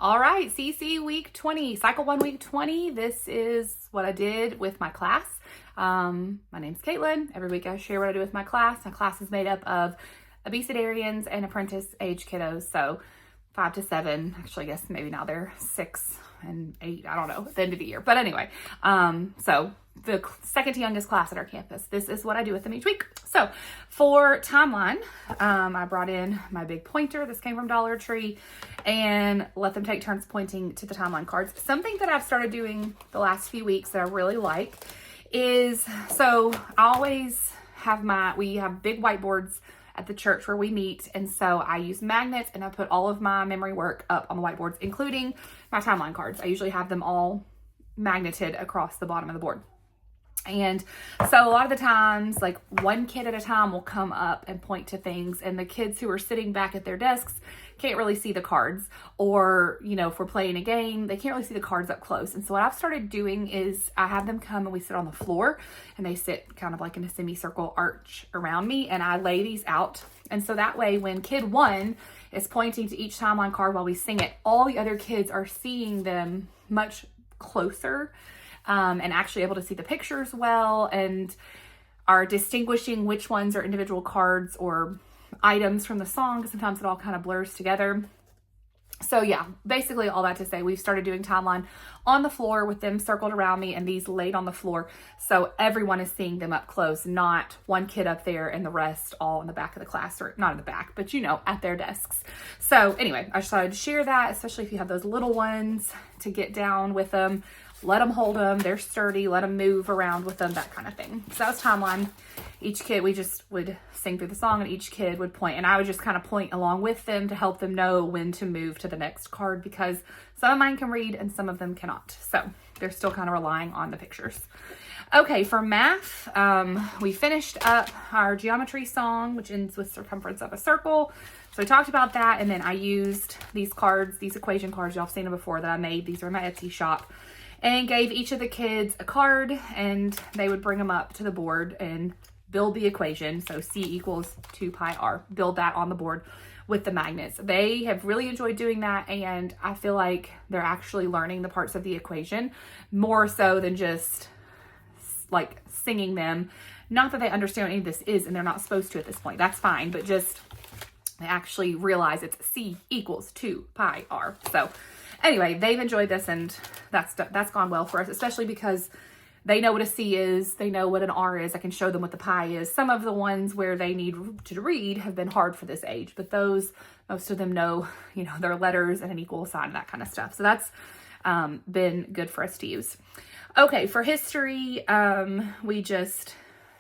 All right, CC week 20, cycle 1 week 20. This is what I did with my class. My name's Caitlin. Every week I share what I do with my class. My class is made up of Abecedarians and Apprentice age kiddos. So 5 to 7, actually I guess maybe now they're 6 and 8, I don't know, at the end of the year. But anyway, so the second youngest class at our campus. This is what I do with them each week. So for timeline, I brought in my big pointer. This came from Dollar Tree, and let them take turns pointing to the timeline cards. Something that I've started doing the last few weeks that I really like is, so I always have we have big whiteboards at the church where we meet. And so I use magnets and I put all of my memory work up on the whiteboards, including my timeline cards. I usually have them all magneted across the bottom of the board. And so a lot of the times, like one kid at a time will come up and point to things, and the kids who are sitting back at their desks can't really see the cards, or, you know, if we're playing a game, they can't really see the cards up close. And so what I've started doing is I have them come and we sit on the floor, and they sit kind of like in a semicircle arch around me, and I lay these out. And so that way, when kid 1 is pointing to each timeline card while we sing it, all the other kids are seeing them much closer, and actually able to see the pictures well, and are distinguishing which ones are individual cards or items from the song, because sometimes it all kind of blurs together. So yeah, basically all that to say, we've started doing timeline on the floor with them circled around me and these laid on the floor. So everyone is seeing them up close, not one kid up there and the rest all in the back of the class, or not in the back, but you know, at their desks. So anyway, I just thought I'd share that, especially if you have those little ones, to get down with them. Let them hold them, they're sturdy, let them move around with them, that kind of thing. So that was timeline. Each kid, we just would sing through the song and each kid would point, and I would just kind of point along with them to help them know when to move to the next card, because some of mine can read and some of them cannot. So they're still kind of relying on the pictures. Okay, for math, we finished up our geometry song, which ends with circumference of a circle. So we talked about that, and then I used these cards, these equation cards, y'all have seen them before, that I made. These are in my Etsy shop. And gave each of the kids a card, and they would bring them up to the board and build the equation. So C equals 2 pi r. Build that on the board with the magnets. They have really enjoyed doing that, and I feel like they're actually learning the parts of the equation more so than just like singing them. Not that they understand what any of this is, and they're not supposed to at this point. That's fine, but just they actually realize it's C equals 2 pi r. So anyway, they've enjoyed this, and that's gone well for us, especially because they know what a C is, they know what an R is. I can show them what the pi is. Some of the ones where they need to read have been hard for this age, but those, most of them know, you know, their letters and an equal sign, that kind of stuff. So that's been good for us to use. Okay, for history, we just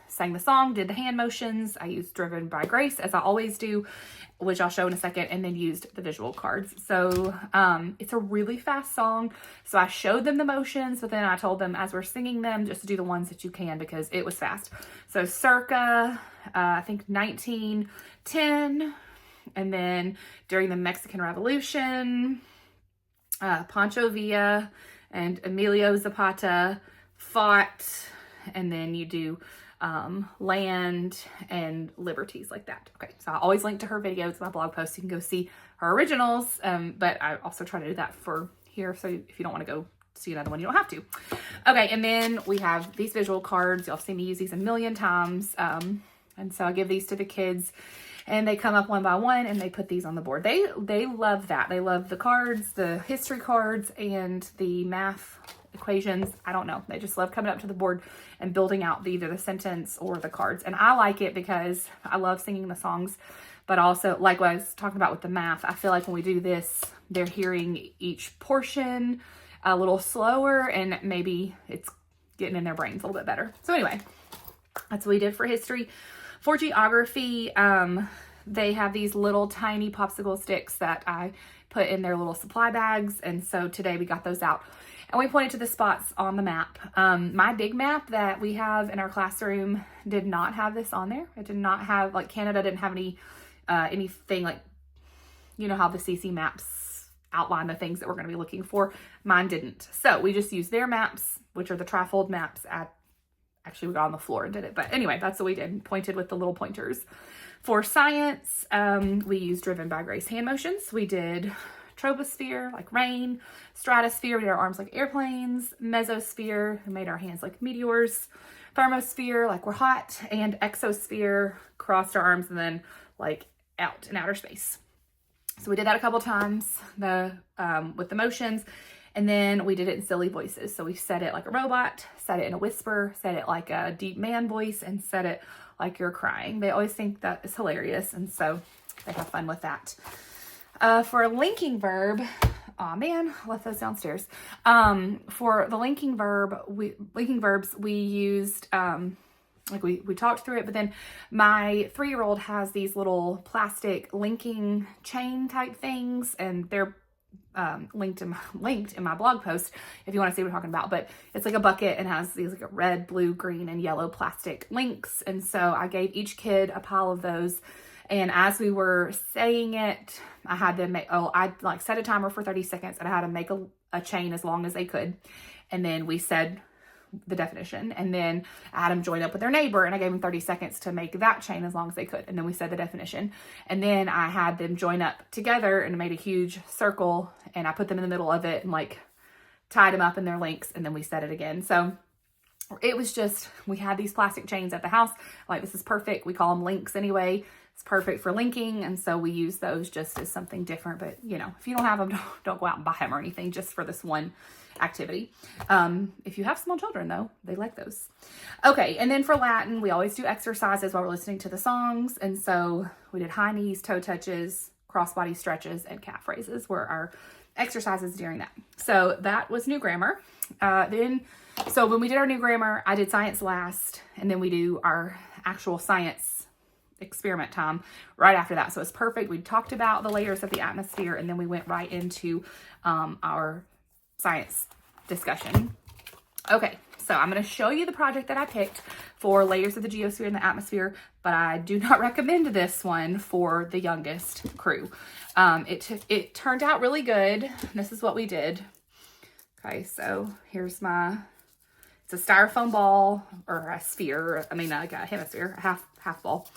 sang the song, did the hand motions. I used Driven by Grace, as I always do, which I'll show in a second, and then used the visual cards. So it's a really fast song. So I showed them the motions, but then I told them as we're singing them, just to do the ones that you can, because it was fast. So circa, I think 1910, and then during the Mexican Revolution, Pancho Villa and Emilio Zapata fought, and then you do land and liberties, like that. Okay, so I always link to her videos, my blog posts. You can go see her originals, but I also try to do that for here, so if you don't want to go see another one, you don't have to. Okay, and then we have these visual cards. Y'all have seen me use these a million times, and so I give these to the kids, and they come up one by one and they put these on the board. They love that. They love the cards, the history cards, and the math equations. I don't know. They just love coming up to the board and building out either the sentence or the cards. And I like it because I love singing the songs, but also, like what I was talking about with the math, I feel like when we do this, they're hearing each portion a little slower, and maybe it's getting in their brains a little bit better. So anyway, that's what we did for history. For geography, they have these little tiny popsicle sticks that I put in their little supply bags. And so today we got those out, and we pointed to the spots on the map. My big map that we have in our classroom did not have this on there. It did not have, like, Canada didn't have anything like, you know how the CC maps outline the things that we're going to be looking for. Mine didn't. So we just used their maps, which are the trifold maps. Actually, we got on the floor and did it. But anyway, that's what we did, pointed with the little pointers. For science, we used Driven by Grace hand motions. We did troposphere, like rain, stratosphere, we did our arms like airplanes, mesosphere, we made our hands like meteors, thermosphere, like we're hot, and exosphere, crossed our arms and then like out in outer space. So we did that a couple times with the motions, and then we did it in silly voices. So we said it like a robot, said it in a whisper, said it like a deep man voice, and said it like you're crying. They always think that is hilarious, and so they have fun with that. For a linking verb, oh man, I left those downstairs. For the linking verbs, we used like we talked through it, but then my 3-year-old has these little plastic linking chain type things, and they're linked in my blog post if you want to see what I'm talking about. But it's like a bucket and has these like a red, blue, green, and yellow plastic links. And so I gave each kid a pile of those. And as we were saying it, I had them I like set a timer for 30 seconds and I had them make a chain as long as they could. And then we said the definition, and then I had them join up with their neighbor, and I gave them 30 seconds to make that chain as long as they could. And then we said the definition, and then I had them join up together and made a huge circle, and I put them in the middle of it and like tied them up in their links, and then we said it again. So it was just, we had these plastic chains at the house. Like, this is perfect. We call them links anyway. It's perfect for linking. And so we use those just as something different. But you know, if you don't have them, don't go out and buy them or anything, just for this one activity. If you have small children though, they like those. Okay. And then for Latin, we always do exercises while we're listening to the songs. And so we did high knees, toe touches, crossbody stretches, and calf raises were our exercises during that. So that was new grammar. So when we did our new grammar, I did science last, and then we do our actual science experiment time right after that. So it's perfect. We talked about the layers of the atmosphere, and then we went right into our science discussion. Okay, so I'm going to show you the project that I picked for layers of the geosphere and the atmosphere, but I do not recommend this one for the youngest crew. It turned out really good. This is what we did. Okay, so here's it's a styrofoam ball, or a sphere, like a hemisphere, a half ball,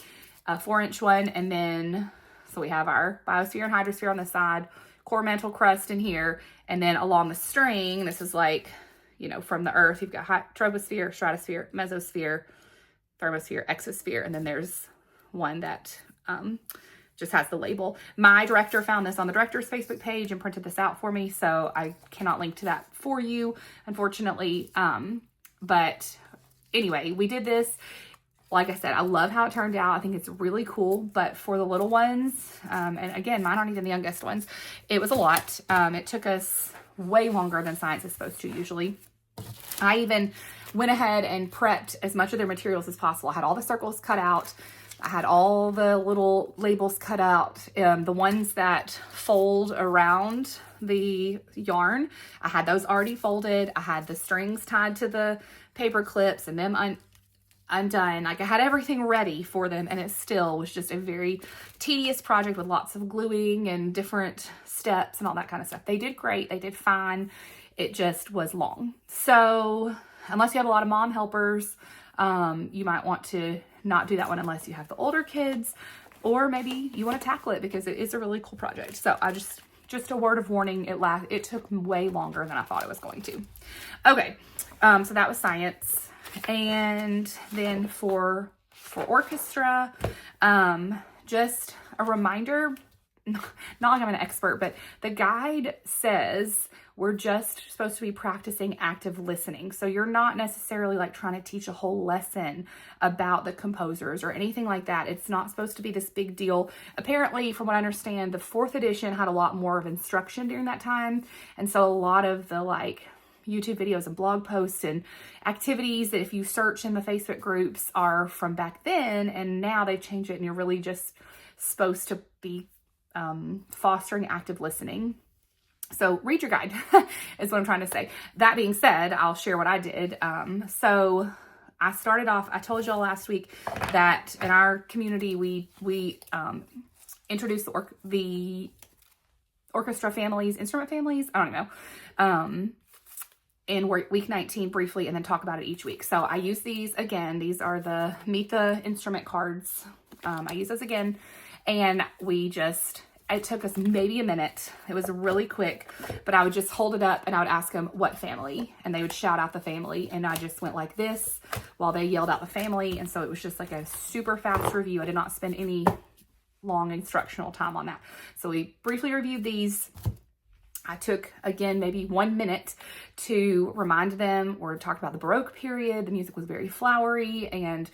a 4-inch one, and then, so we have our biosphere and hydrosphere on the side, core mantle crust in here, and then along the string, this is like, from the earth, you've got troposphere, stratosphere, mesosphere, thermosphere, exosphere, and then there's one that just has the label. My director found this on the director's Facebook page and printed this out for me, so I cannot link to that for you, unfortunately. But anyway, we did this. Like I said, I love how it turned out. I think it's really cool, but for the little ones, and again, mine aren't even the youngest ones, it was a lot. It took us way longer than science is supposed to usually. I even went ahead and prepped as much of their materials as possible. I had all the circles cut out. I had all the little labels cut out. The ones that fold around the yarn, I had those already folded. I had the strings tied to the paper clips and them undone. Like, I had everything ready for them, and it still was just a very tedious project with lots of gluing and different steps and all that kind of stuff. They did great. They did fine. It just was long. So unless you have a lot of mom helpers, you might want to not do that one unless you have the older kids, or maybe you want to tackle it because it is a really cool project. So I just a word of warning, it took way longer than I thought it was going to. Okay, so that was science. And then for orchestra, just a reminder, not like I'm an expert, but the guide says we're just supposed to be practicing active listening. So you're not necessarily like trying to teach a whole lesson about the composers or anything like that. It's not supposed to be this big deal. Apparently, from what I understand, the 4th edition had a lot more of instruction during that time. And so a lot of the YouTube videos and blog posts and activities that if you search in the Facebook groups are from back then, and now they've changed it and you're really just supposed to be fostering active listening. So read your guide is what I'm trying to say. That being said, I'll share what I did. So I started off, I told y'all last week that in our community, we introduced the orchestra families, instrument families, I don't know, in week 19 briefly, and then talk about it each week. So I use these again. These are the Meet the Instrument cards. I use those again, and we just it took us maybe a minute. It was really quick, but I would just hold it up and I would ask them what family, and they would shout out the family, and I just went like this while they yelled out the family. And so it was just like a super fast review. I did not spend any long instructional time on that. So we briefly reviewed these. I took, again, maybe 1 minute to remind them or talk about the Baroque period. The music was very flowery and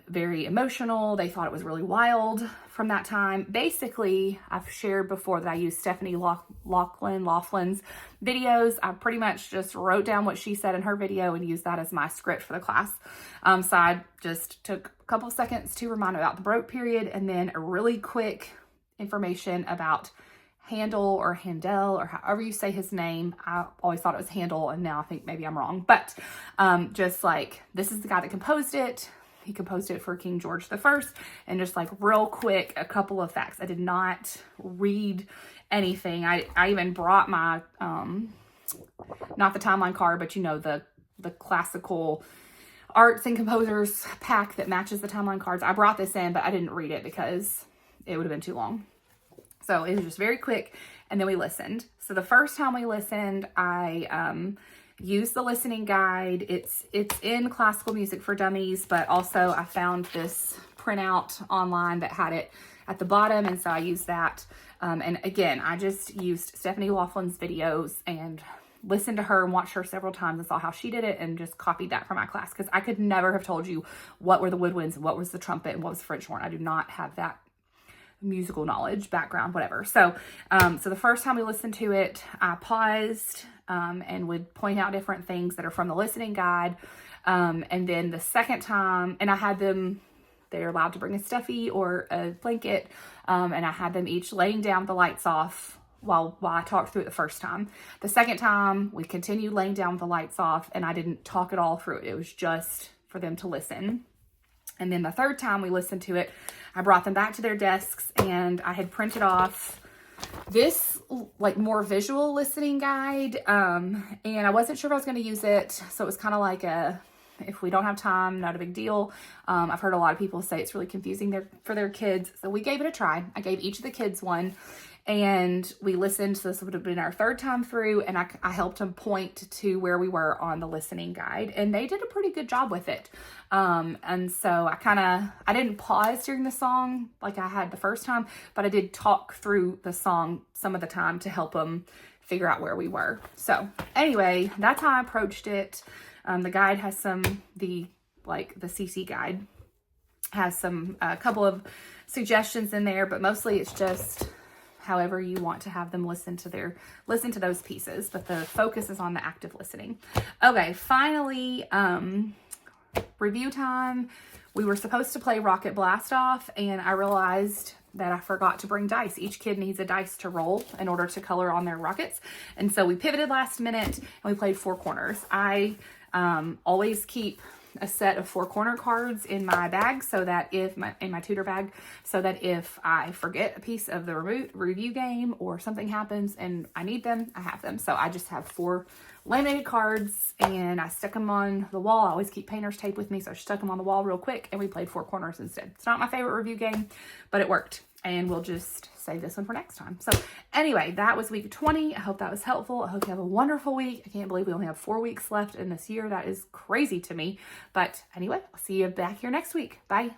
very emotional. They thought it was really wild from that time. Basically, I've shared before that I used Stephanie Laughlin's videos. I pretty much just wrote down what she said in her video and used that as my script for the class. So I just took a couple of seconds to remind them about the Baroque period, and then a really quick information about Handel or Handel or however you say his name. I always thought it was Handel, and now I think maybe I'm wrong. But just like, this is the guy that composed it. He composed it for King George I, and just like real quick, a couple of facts. I did not read anything. I even brought my, not the timeline card, but you know, the classical arts and composers pack that matches the timeline cards. I brought this in, but I didn't read it because it would have been too long. So it was just very quick, and then we listened. So the first time we listened, I used the listening guide. It's in Classical Music for Dummies, but also I found this printout online that had it at the bottom, and so I used that. And again, I just used Stephanie Laughlin's videos and listened to her and watched her several times and saw how she did it and just copied that for my class, because I could never have told you what were the woodwinds and what was the trumpet and what was the French horn. I do not have that musical knowledge, background, whatever. So so the first time we listened to it, I paused and would point out different things that are from the listening guide. And then the second time, and I had them, they're allowed to bring a stuffy or a blanket, and I had them each laying down with the lights off while I talked through it the first time. The second time, we continued laying down with the lights off, and I didn't talk it all through it. It was just for them to listen. And then the third time we listened to it, I brought them back to their desks, and I had printed off this like more visual listening guide. And I wasn't sure if I was going to use it. So it was kind of like if we don't have time, not a big deal. I've heard a lot of people say it's really confusing for their kids. So we gave it a try. I gave each of the kids one, and we listened. So this would have been our third time through, and I helped them point to where we were on the listening guide, and they did a pretty good job with it. And so I didn't pause during the song like I had the first time, but I did talk through the song some of the time to help them figure out where we were. So anyway, that's how I approached it. The guide has the CC guide has a couple of suggestions in there, but mostly it's just however you want to have them listen to those pieces, but the focus is on the active listening. Okay, finally, review time. We were supposed to play Rocket Blast Off, and I realized that I forgot to bring dice. Each kid needs a dice to roll in order to color on their rockets. And so we pivoted last minute and we played Four Corners. I always keep a set of Four Corner cards in my bag, so that in my tutor bag, so that if I forget a piece of the review game or something happens and I need them, I have them. So I just have 4 laminated cards, and I stuck them on the wall. I always keep painter's tape with me, so I stuck them on the wall real quick, and we played Four Corners instead. It's not my favorite review game, but it worked, and we'll just save this one for next time. So anyway, that was week 20. I hope that was helpful. I hope you have a wonderful week. I can't believe we only have 4 weeks left in this year. That is crazy to me. But anyway, I'll see you back here next week. Bye.